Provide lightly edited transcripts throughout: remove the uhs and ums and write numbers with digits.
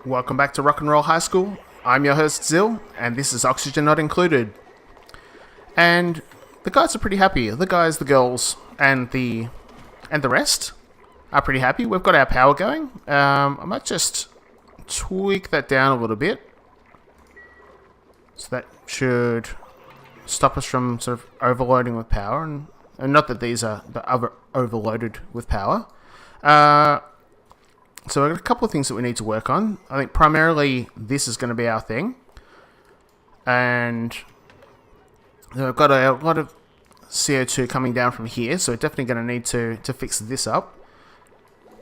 Welcome back to Rock and Roll High School. I'm your host Zill, and this is Oxygen Not Included. And the guys are pretty happy. The guys, the girls, and the rest are pretty happy. We've got our power going. I might just tweak that down a little bit, so that should stop us from sort of overloading with power, and not that these are overloaded with power. So we've got a couple of things that we need to work on. I think primarily this is going to be our thing. And we've got a lot of CO2 coming down from here, so we're definitely going to need to fix this up.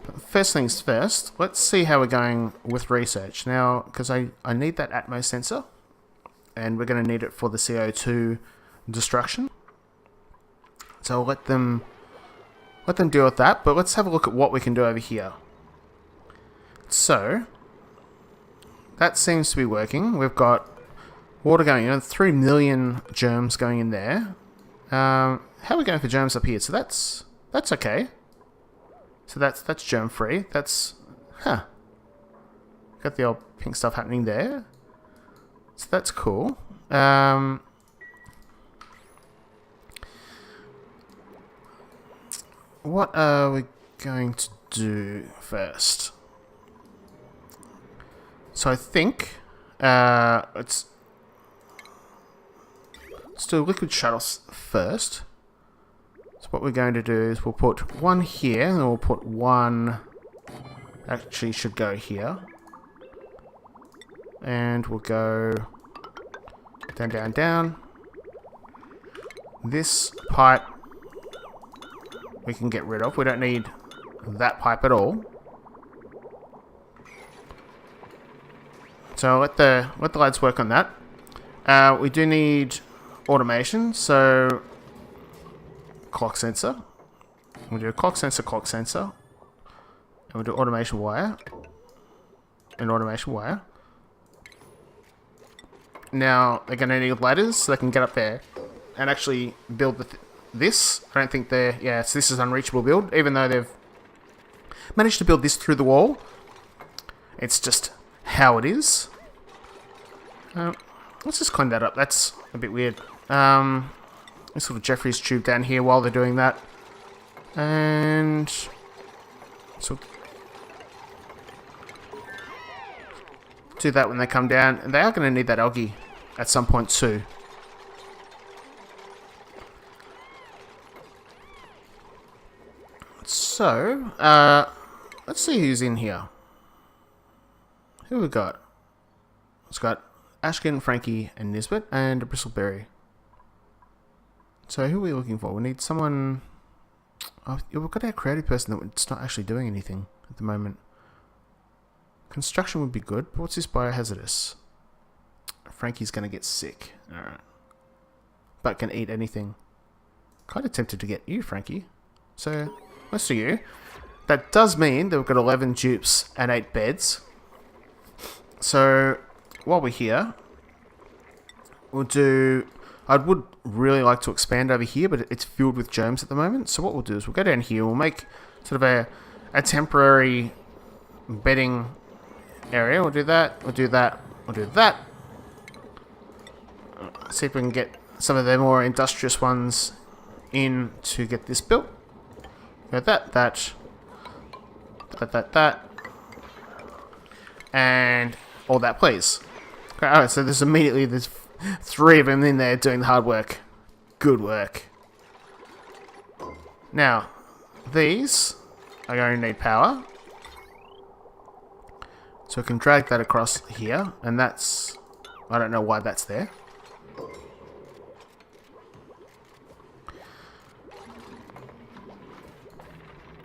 But first things first, let's see how we're going with research. Now, because I need that Atmos sensor, and we're going to need it for the CO2 destruction. So I'll let them deal with that, but let's have a look at what we can do over here. So, that seems to be working. We've got water going in, 3 million germs going in there. How are we going for germs up here? So that's okay. So that's germ free. Got the old pink stuff happening there. So that's cool. What are we going to do first? So I think let's do liquid shutoffs first. So what we're going to do is we'll put one here, and we'll put one. Actually, should go here, and we'll go down, down, down. This pipe we can get rid of. We don't need that pipe at all. So let the lads work on that. We do need automation, so clock sensor. We'll do a clock sensor, and we'll do automation wire, and automation wire. Now they're going to need ladders so they can get up there and actually build this. I don't think they're... Yeah, so this is unreachable build, even though they've managed to build this through the wall. It's just how it is. Let's just clean that up. That's a bit weird. This sort of Jeffrey's tube down here while they're doing that. And... so do that when they come down. And they are going to need that algae at some point too. So, let's see who's in here. Who we got? It's got Ashkin, Frankie, and Nisbet, and a Bristleberry. So who are we looking for? We need someone... Oh, yeah, we've got our creative person that's not actually doing anything at the moment. Construction would be good, but what's this biohazardous? Frankie's going to get sick. Alright. But can eat anything. Kind of tempted to get you, Frankie. So, let's do you. That does mean that we've got 11 dupes and 8 beds. So, while we're here, we'll do... I would really like to expand over here, but it's filled with germs at the moment. So what we'll do is we'll go down here, we'll make sort of a temporary bedding area. We'll do that, we'll do that, we'll do that. See if we can get some of the more industrious ones in to get this built. Go that. And all that, please. Okay, alright, so there's 3 of them in there doing the hard work. Good work. Now, these are going to need power. So we can drag that across here, and that's... I don't know why that's there.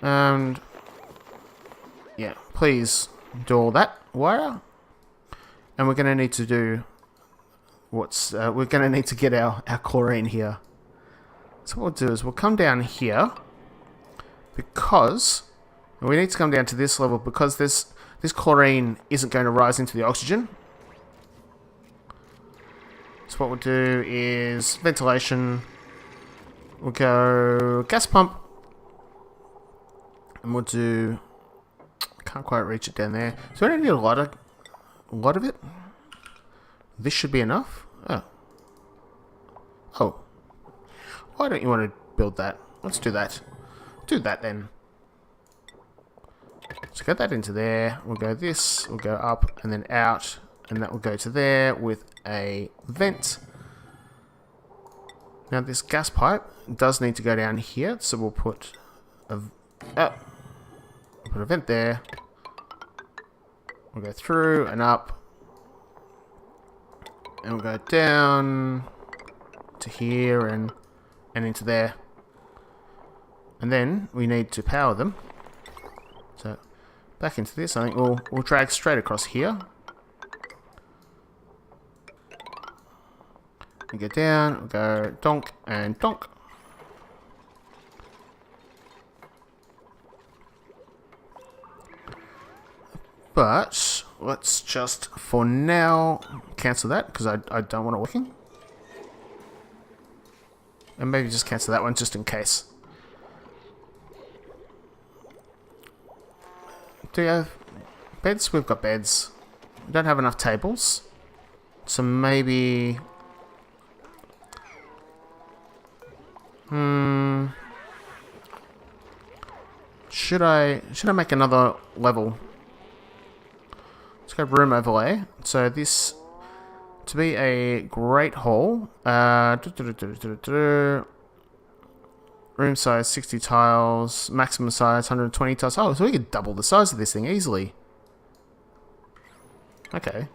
And... yeah, please do all that wire. And we're going to need to do... we're going to need to get our chlorine here. So what we'll do is we'll come down here, because we need to come down to this level, because this chlorine isn't going to rise into the oxygen. So what we'll do is ventilation. We'll go gas pump, and we'll do... can't quite reach it down there. So we don't need a lot of a lot of it. This should be enough. Oh. Oh. Why don't you want to build that? Let's do that. Do that then. So get that into there. We'll go this. We'll go up and then out. And that will go to there with a vent. Now this gas pipe does need to go down here. So we'll put a vent there. We'll go through and up. And we'll go down to here and into there. And then we need to power them. So back into this. I think we'll drag straight across here. We go down, we'll go donk and donk. But let's just, for now, cancel that because I don't want it working. And maybe just cancel that one just in case. Do you have beds? We've got beds. We don't have enough tables. So maybe... Should I make another level? Let's go room overlay. So this to be a great hall. Room size 60 tiles, maximum size 120 tiles. Oh, so we could double the size of this thing easily. Okay.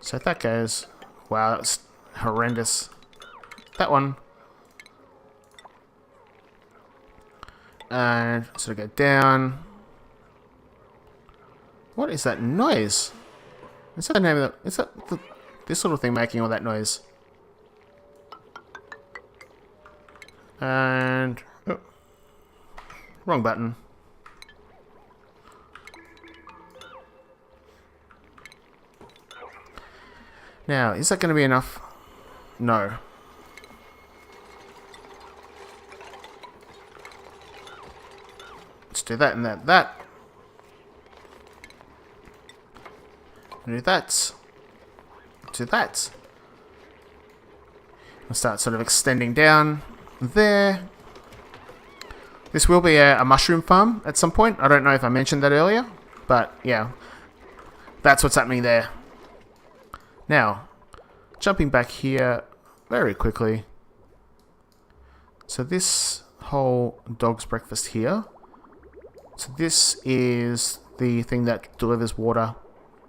So if that goes, wow, that's horrendous. That one. And sort of go down. What is that noise? Is that the name of the... Is that this little thing making all that noise? And... Oh, wrong button. Now, is that going to be enough? No. Let's do that and that. Do that. Do that. We'll start sort of extending down there. This will be a mushroom farm at some point. I don't know if I mentioned that earlier, but yeah, that's what's happening there. Now, jumping back here very quickly. So this whole dog's breakfast here. So this is the thing that delivers water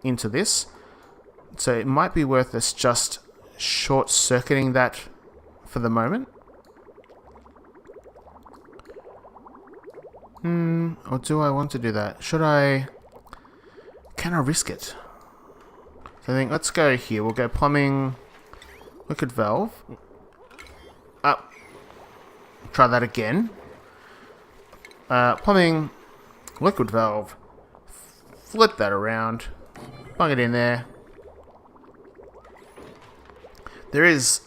into this. So it might be worth us just short-circuiting that for the moment. Or do I want to do that? Should I... Can I risk it? So I think let's go here. We'll go plumbing, liquid valve. Up. Try that again. Plumbing, liquid valve. Flip that around. Plug it in there. There is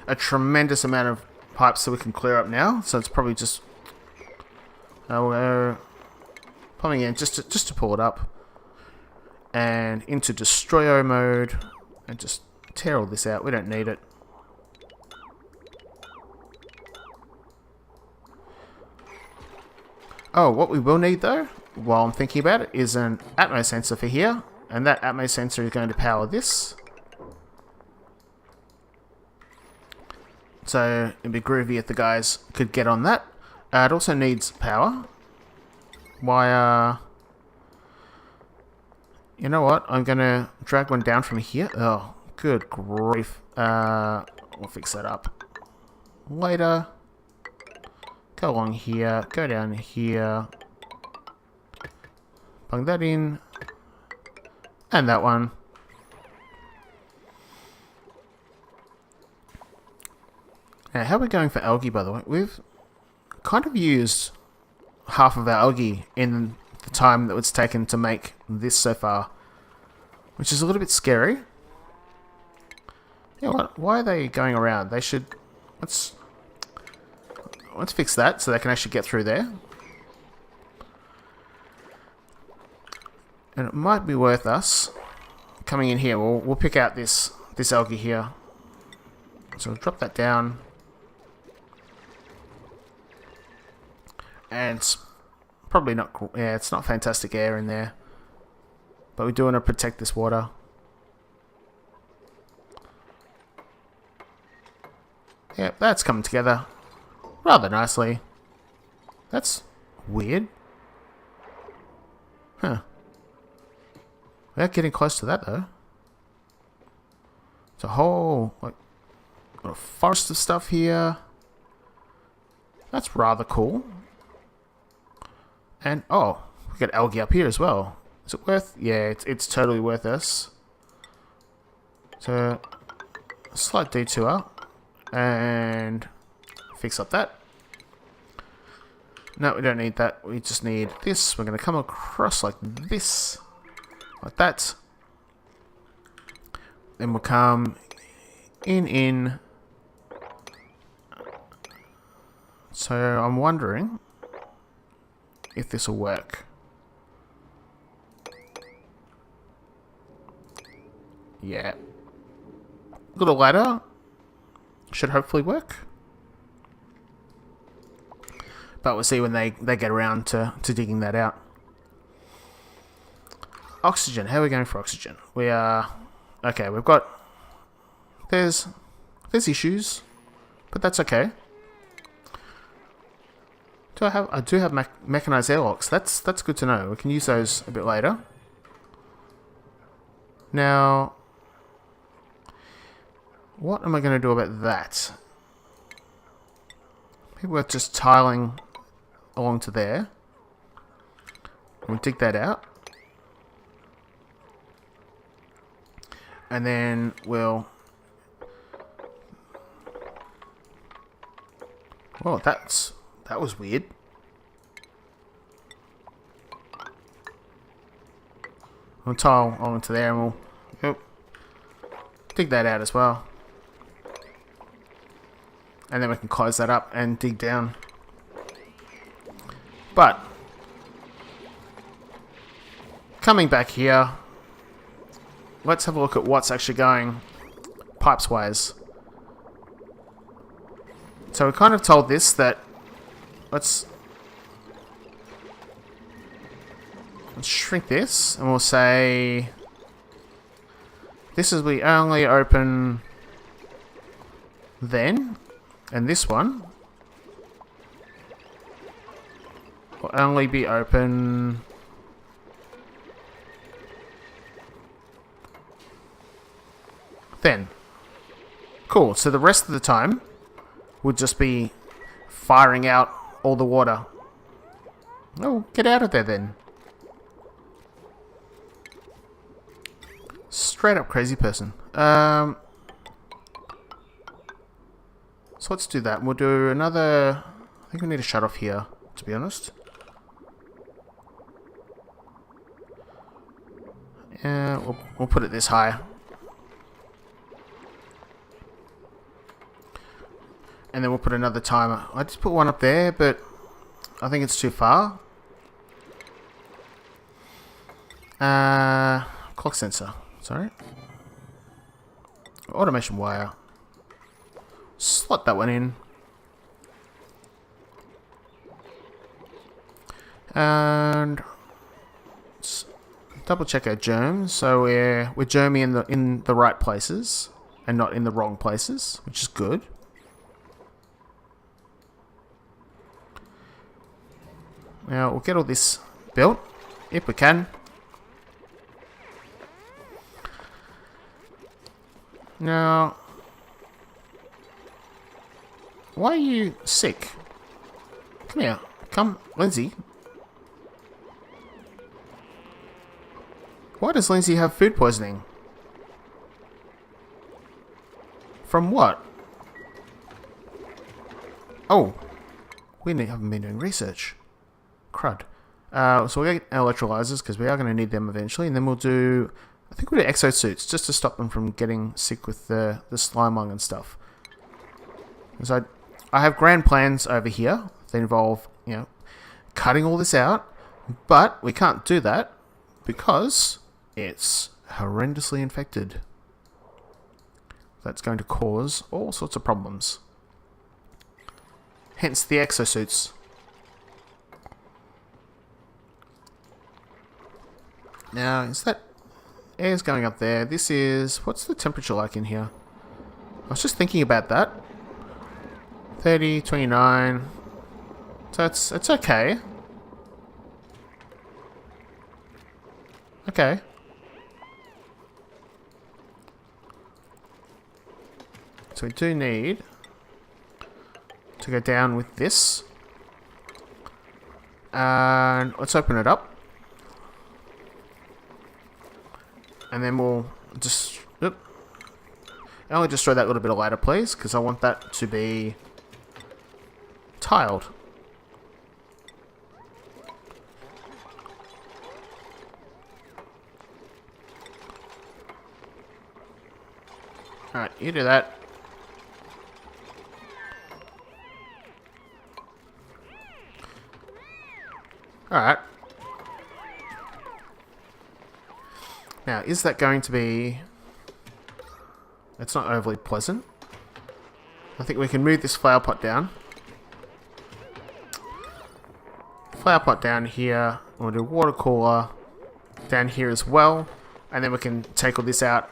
a tremendous amount of pipes that we can clear up now, so it's probably just we'll go plumbing in just to pull it up and into destroyo mode and just tear all this out. We don't need it. Oh, what we will need though, while I'm thinking about it, is an atmo sensor for here, and that atmo sensor is going to power this. So it'd be groovy if the guys could get on that. It also needs power. Wire. You know what? I'm going to drag one down from here. Oh, good grief. We'll fix that up later. Go along here. Go down here. Plug that in. And that one. Now, how are we going for algae, by the way? We've kind of used half of our algae in the time that it's taken to make this so far, which is a little bit scary. You know what? Why are they going around? They should... Let's fix that so they can actually get through there. And it might be worth us coming in here, we'll pick out this algae here. So we'll drop that down. And it's probably not, yeah, it's not fantastic air in there. But we do want to protect this water. Yeah, that's coming together rather nicely. That's weird. Huh. We're getting close to that though. It's a whole little forest of stuff here. That's rather cool. And oh, we got algae up here as well. Is it worth? Yeah, it's totally worth this. So, a slight detour and fix up that. No, we don't need that. We just need this. We're going to come across like this. Like that. Then we'll come in. So I'm wondering if this will work. Yeah. Little ladder should hopefully work. But we'll see when they get around to digging that out. Oxygen. How are we going for oxygen? We are... Okay, we've got... There's issues. But that's okay. I do have mechanized airlocks. That's good to know. We can use those a bit later. Now... What am I going to do about that? Maybe we're just tiling along to there. We'll dig that out. And then we'll... Oh, that was weird. We'll tile along to there and we'll dig that out as well. And then we can close that up and dig down. But coming back here, let's have a look at what's actually going pipes wise. So we kind of told this that let's shrink this and we'll say this is we only open then, and this one will only be open then. Cool, so the rest of the time would just be firing out all the water. Oh, get out of there then. Straight up crazy person. So let's do that. We'll do another... I think we need a shut off here, to be honest. We'll put it this high. And then we'll put another timer. I just put one up there, but I think it's too far. Clock sensor. Sorry. Automation wire. Slot that one in. And let's double check our germs. So we're germing in the right places and not in the wrong places, which is good. Now we'll get all this built if we can. Now, why are you sick? Come here. Come, Lindsay. Why does Lindsay have food poisoning? From what? Oh, we haven't been doing research. Crud. So we'll get our electrolyzers because we are going to need them eventually, and then we'll do... I think we'll do exosuits just to stop them from getting sick with the slime lung and stuff. So I have grand plans over here that involve, you know, cutting all this out, but we can't do that because it's horrendously infected. That's going to cause all sorts of problems. Hence the exosuits. Now, is that air's going up there? This is... What's the temperature like in here? I was just thinking about that. 30, 29. So it's okay. Okay. So we do need to go down with this. And let's open it up. And then we'll just... Oop. Only destroy that little bit of ladder, please, because I want that to be tiled. Alright, you do that. Alright. Now, is that going to be... It's not overly pleasant. I think we can move this flower pot down. Flower pot down here. We'll do water cooler down here as well. And then we can take all this out.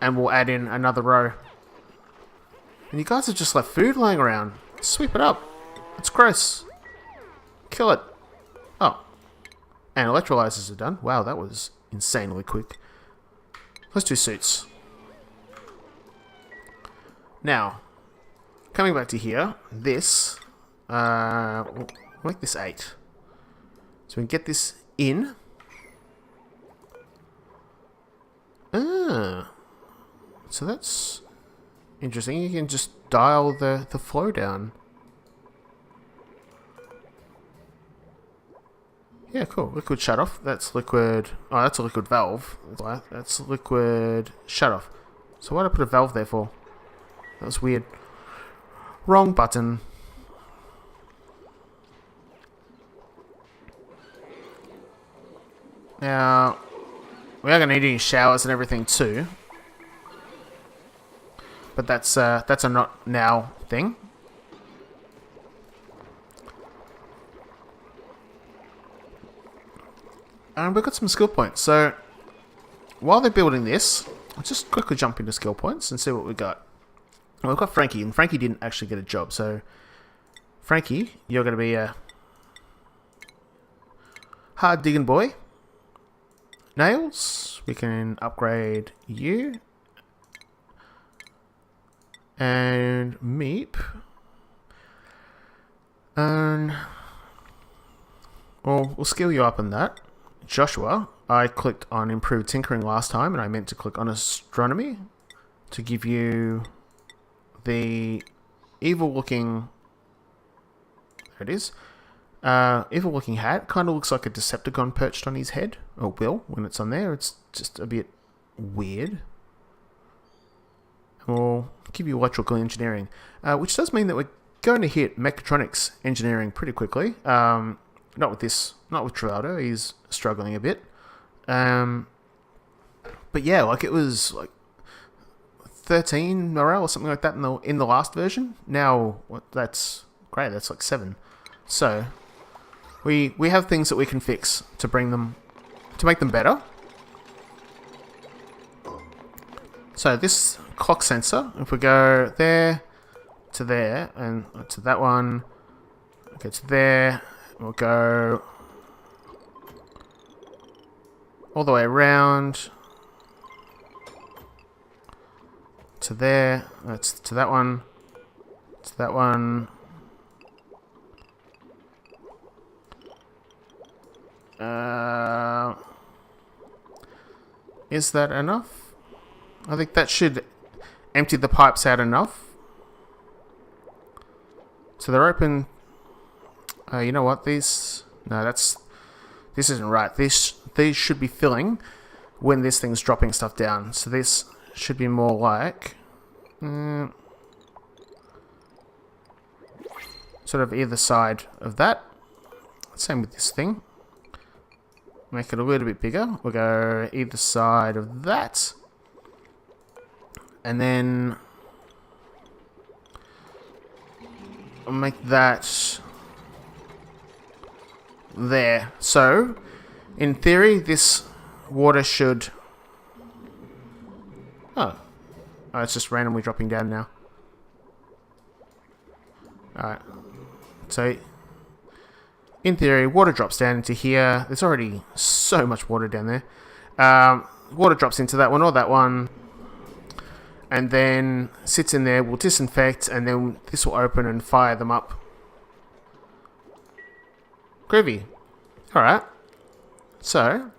And we'll add in another row. And you guys have just left food lying around. Sweep it up. It's gross. Kill it. Oh. And electrolyzers are done. Wow, that was insanely quick. Let's do suits. Now, coming back to here, this, we'll make this 8. So we can get this in. So that's interesting. You can just dial the flow down. Yeah, cool. Liquid shutoff. That's liquid... Oh, that's a liquid valve. That's liquid shutoff. So what did I put a valve there for? That was weird. Wrong button. Now, we are going to need any showers and everything too. But that's a not now thing. And we've got some skill points. So, while they're building this, I'll just quickly jump into skill points and see what we got. Well, we've got Frankie, and Frankie didn't actually get a job. So, Frankie, you're going to be a hard digging boy. Nails, we can upgrade you. And Meep. And we'll skill you up in that. Joshua, I clicked on improved tinkering last time, and I meant to click on astronomy to give you the evil looking... There it is. Evil looking hat. Kind of looks like a Decepticon perched on his head. Or will, when it's on there. It's just a bit weird. We'll give you electrical engineering, which does mean that we're going to hit mechatronics engineering pretty quickly. Not with this, not with Trivaldo. He's struggling a bit. But yeah, like it was like 13 morale or something like that in the last version. Now, that's great. That's like 7. So we have things that we can fix to make them better. So this clock sensor, if we go there to there and to that one, okay, to there, we'll go all the way around to there, that's to that one, to that one. Is that enough? I think that should empty the pipes out enough. So they're open. You know what? This isn't right. These should be filling when this thing's dropping stuff down. So this should be more like sort of either side of that. Same with this thing. Make it a little bit bigger. We'll go either side of that. And then I'll make that there. So, in theory, this water should... Oh, it's just randomly dropping down now. Alright. So, in theory, water drops down into here. There's already so much water down there. Water drops into that one or that one. And then sits in there, will disinfect, and then this will open and fire them up. Groovy. Alright. So,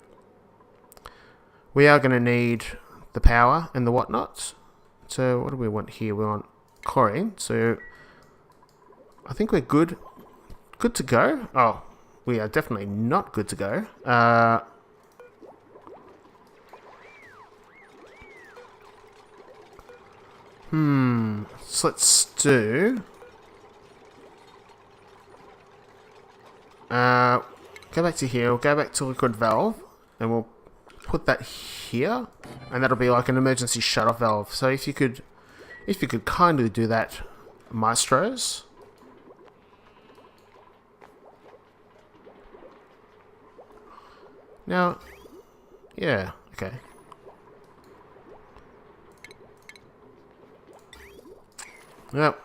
we are going to need the power and the whatnot. So, what do we want here? We want chlorine. So, I think we're good. Good to go. Oh, we are definitely not good to go. So let's do... go back to here. We'll go back to liquid valve. And we'll put that here. And that'll be like an emergency shut-off valve. So if you could kindly do that, maestros. Now, yeah, okay. Yep.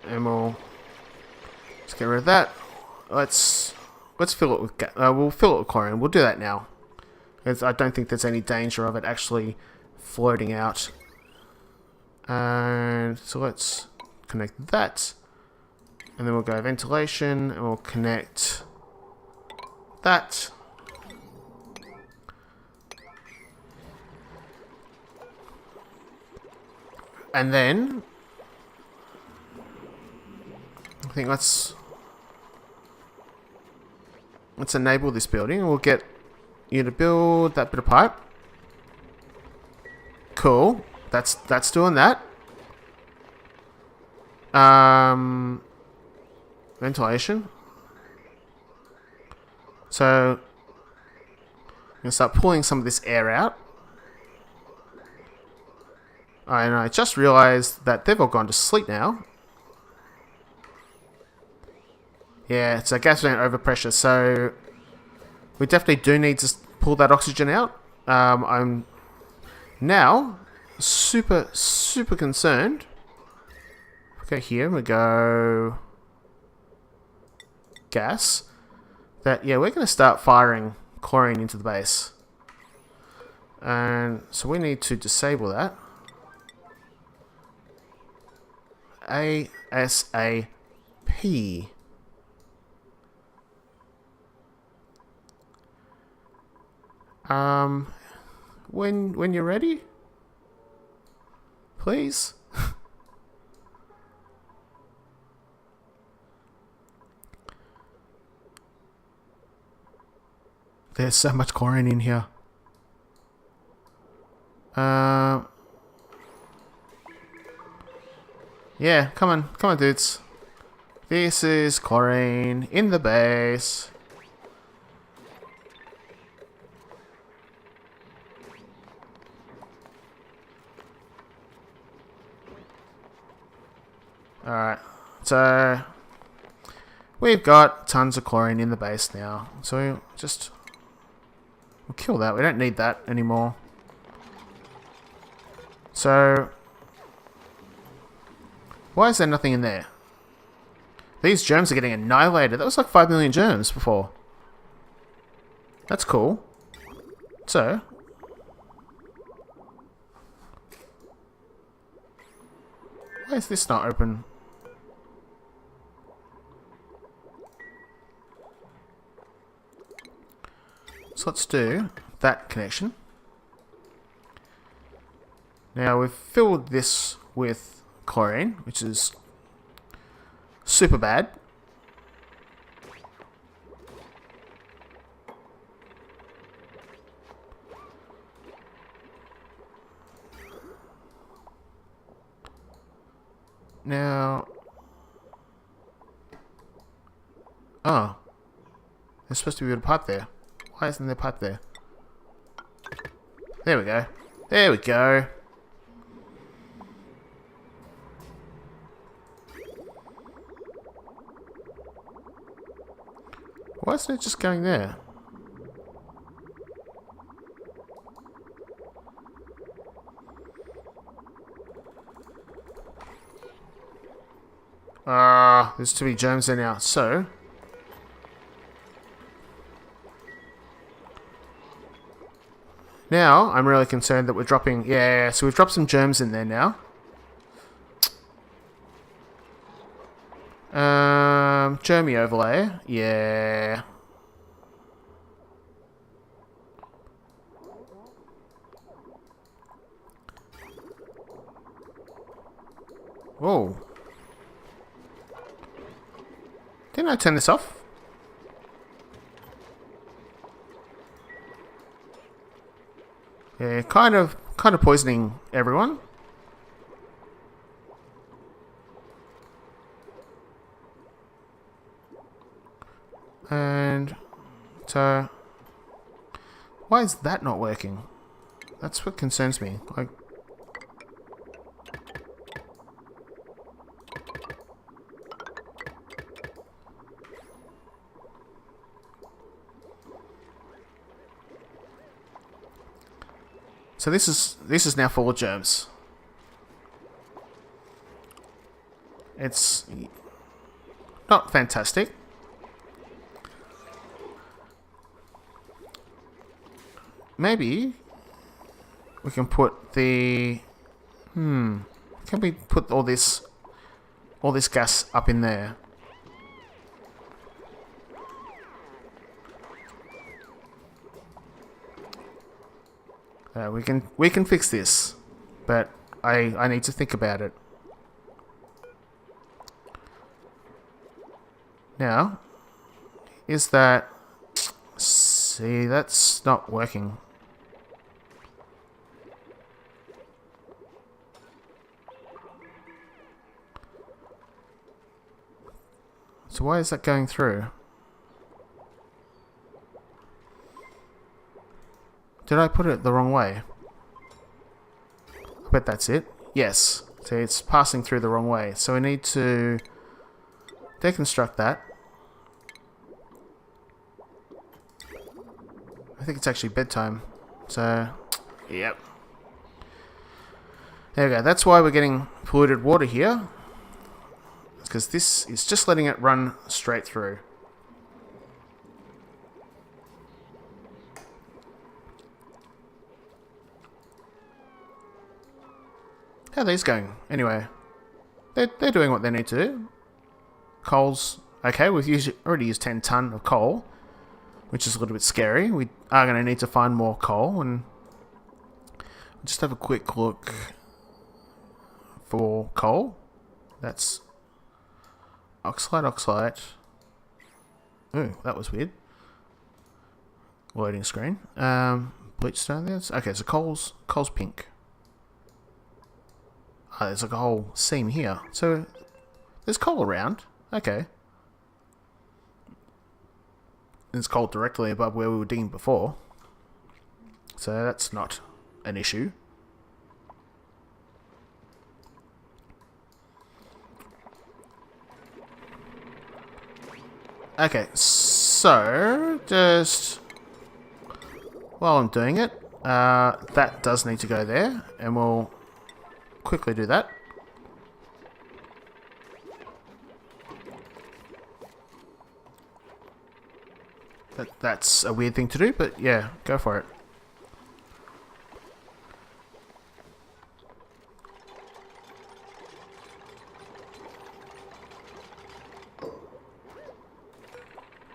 And let's get rid of that. Let's fill it with we'll fill it with chlorine. We'll do that now. Because I don't think there's any danger of it actually floating out. And so let's connect that. And then we'll go ventilation and we'll connect that. And then I think let's enable this building and we'll get you to build that bit of pipe. Cool. That's doing that. Ventilation. So I'm gonna start pulling some of this air out. And I just realized that they've all gone to sleep now. Yeah, it's a gas vent overpressure, so we definitely do need to pull that oxygen out. I'm now super concerned. Okay, here we go. Gas. That, yeah, we're going to start firing chlorine into the base. And so we need to disable that. ASAP. When you're ready, please. There's so much chlorine in here. Yeah, come on, dudes. This is chlorine in the base. Alright, so we've got tons of chlorine in the base now. So we'll kill that. We don't need that anymore. So why is there nothing in there? These germs are getting annihilated. That was like 5 million germs before. That's cool. So why is this not open? So let's do that connection. Now we've filled this with chlorine, which is super bad. Now, Oh. There's supposed to be a pipe there. Why isn't there a pipe there? There we go. There we go. Why isn't it just going there? There's too many germs there now. So, now I'm really concerned that we're dropping... Yeah, so we've dropped some germs in there now. Germy overlay. Yeah. Whoa. Didn't I turn this off? Yeah, kind of poisoning everyone. And so, why is that not working? That's what concerns me. Like, so this is now full of germs. It's not fantastic. Maybe we can put the... Can we put all this gas up in there? We can fix this, but I need to think about it. Now, is that... See, that's not working. So why is that going through? Did I put it the wrong way? I bet that's it. Yes. So it's passing through the wrong way. So we need to deconstruct that. I think it's actually bedtime. So, yep. There we go. That's why we're getting polluted water here. Because this is just letting it run straight through. How are these going? Anyway, they're doing what they need to do. Coal's okay. We've already used 10 ton of coal, which is a little bit scary. We are going to need to find more coal, and just have a quick look for coal. That's oxalate. Ooh, that was weird. Loading screen. Bleach stone there. Okay, so coal's pink. There's like a whole seam here. So there's coal around. Okay. There's coal directly above where we were digging before. So that's not an issue. Okay, so just while I'm doing it, that does need to go there, and we'll quickly do that. That's a weird thing to do, but yeah, go for it.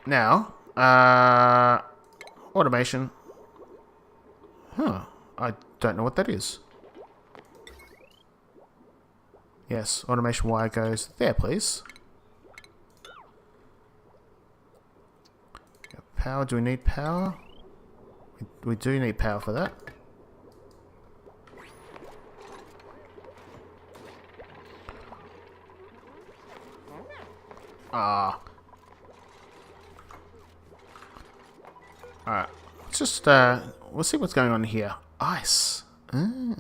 Now, automation. Huh, I don't know what that is. Yes, automation wire goes there, please. Power, do we need power? We do need power for that. Alright. Let's just, we'll see what's going on here. Ice. I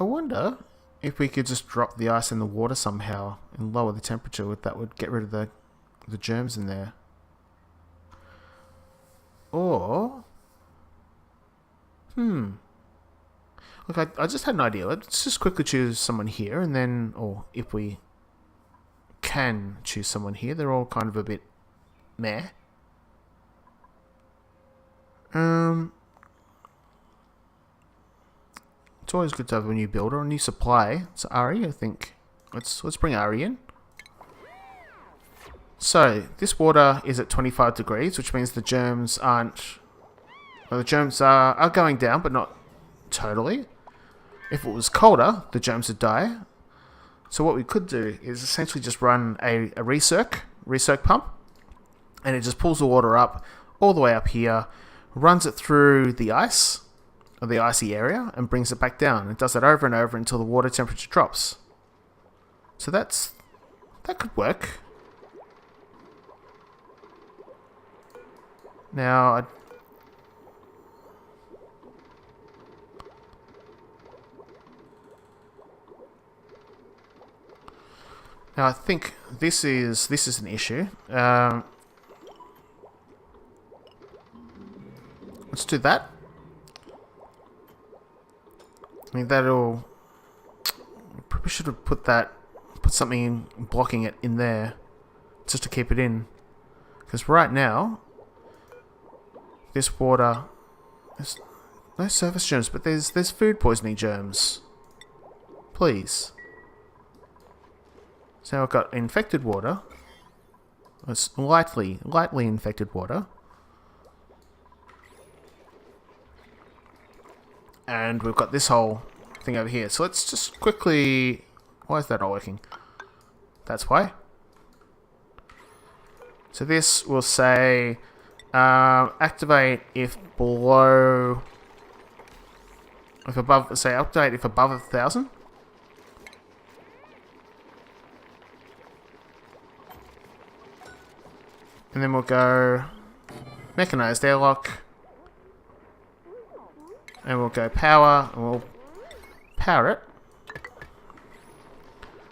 wonder if we could just drop the ice in the water somehow and lower the temperature. That would get rid of the germs in there. Or... Look, I just had an idea. Let's just quickly choose someone here, and then... Or if we can choose someone here. They're all kind of a bit meh. It's always good to have a new builder, a new supply. So Ari, I think. Let's bring Ari in. So, this water is at 25 degrees, which means the germs aren't... Well, the germs are going down, but not totally. If it was colder, the germs would die. So what we could do is essentially just run a recirc pump, and it just pulls the water up all the way up here, runs it through the ice, or the icy area, and brings it back down. It does that over and over until the water temperature drops. So that could work. Now, I think this is an issue. Let's do that. I mean, that'll... Probably should have put something blocking it in there, just to keep it in. Because right now, this water... There's no surface germs, but there's food poisoning germs. Please. So now I've got infected water. It's lightly infected water. And we've got this whole thing over here. So let's just quickly... Why is that not working? That's why. So this will say... activate if below... If above... Say update if above 1,000. And then we'll go mechanized airlock. And we'll go power, and we'll power it.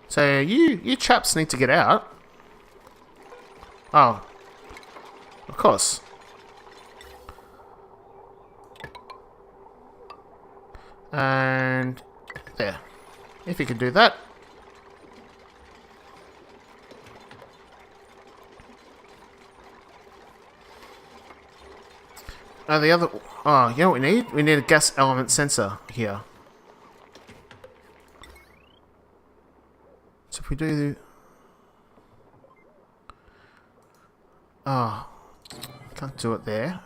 So you chaps need to get out. Oh. Of course. And there. If you can do that. The other... Oh, you know what we need? We need a gas element sensor here. So if we do... Oh. Can't do it there.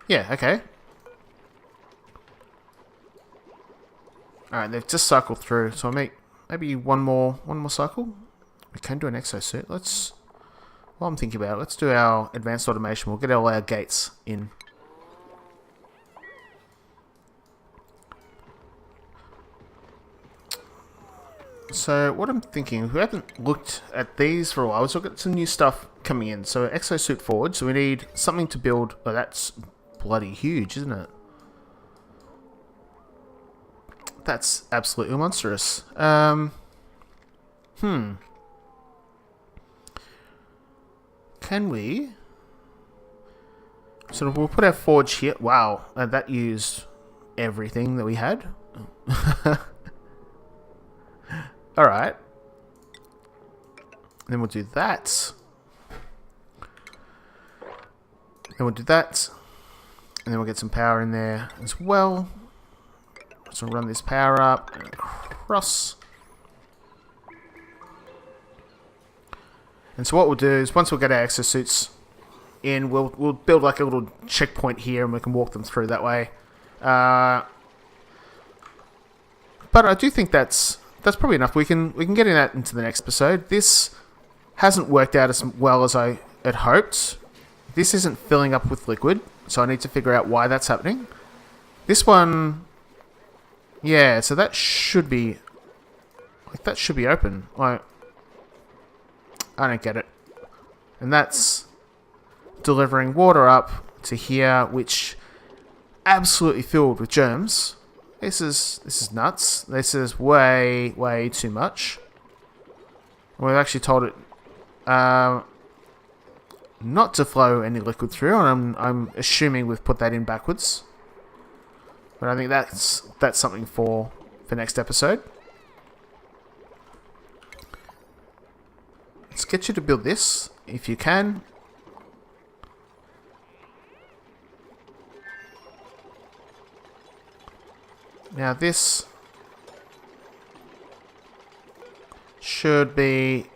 Yeah, okay. Alright, they've just cycled through. So I'll make maybe one more cycle. We can do an exosuit. Let's... While I'm thinking about it, let's do our advanced automation. We'll get all our gates in. So what I'm thinking, we haven't looked at these for a while, so we've got some new stuff coming in. So exosuit forward, so we need something to build. Oh, that's bloody huge, isn't it? That's absolutely monstrous. Can we... So we'll put our forge here. Wow, that used everything that we had. Alright. Then we'll do that. Then we'll do that. And then we'll get some power in there as well. So we'll run this power up and across. And so what we'll do is once we'll get our exosuits in, we'll build like a little checkpoint here and we can walk them through that way. But I do think that's probably enough. We can get in that into the next episode. This hasn't worked out as well as I had hoped. This isn't filling up with liquid, so I need to figure out why that's happening. This one, yeah, so that should be open. Like, I don't get it. And that's delivering water up to here, which absolutely filled with germs. This is nuts. This is way too much. We've actually told it not to flow any liquid through, and I'm assuming we've put that in backwards. But I think that's something for next episode. Let's get you to build this if you can. Now this should be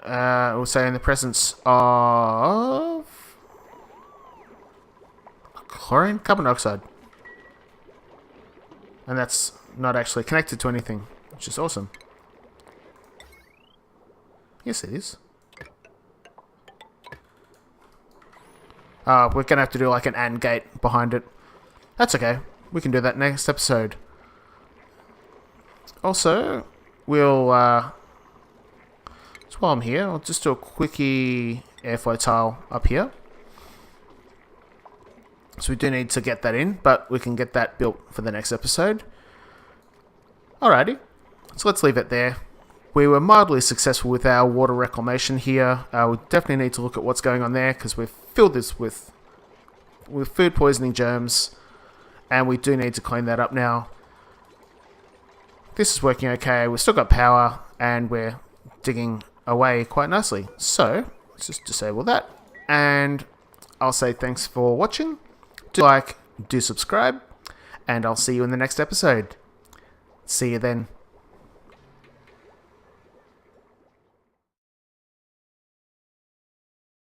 we'll say in the presence of chlorine, carbon dioxide, and that's not actually connected to anything, which is awesome. Yes, it is. We're gonna have to do like an AND gate behind it. That's okay. We can do that next episode. Also, we'll so while I'm here, I'll just do a quickie airflow tile up here. So we do need to get that in, but we can get that built for the next episode. Alrighty, so let's leave it there. We were mildly successful with our water reclamation here. We definitely need to look at what's going on there, because we've filled this with food poisoning germs, and we do need to clean that up now. This is working okay. We've still got power, and we're digging away quite nicely. So let's just disable that, and I'll say thanks for watching. Do like, do subscribe, and I'll see you in the next episode. See you then.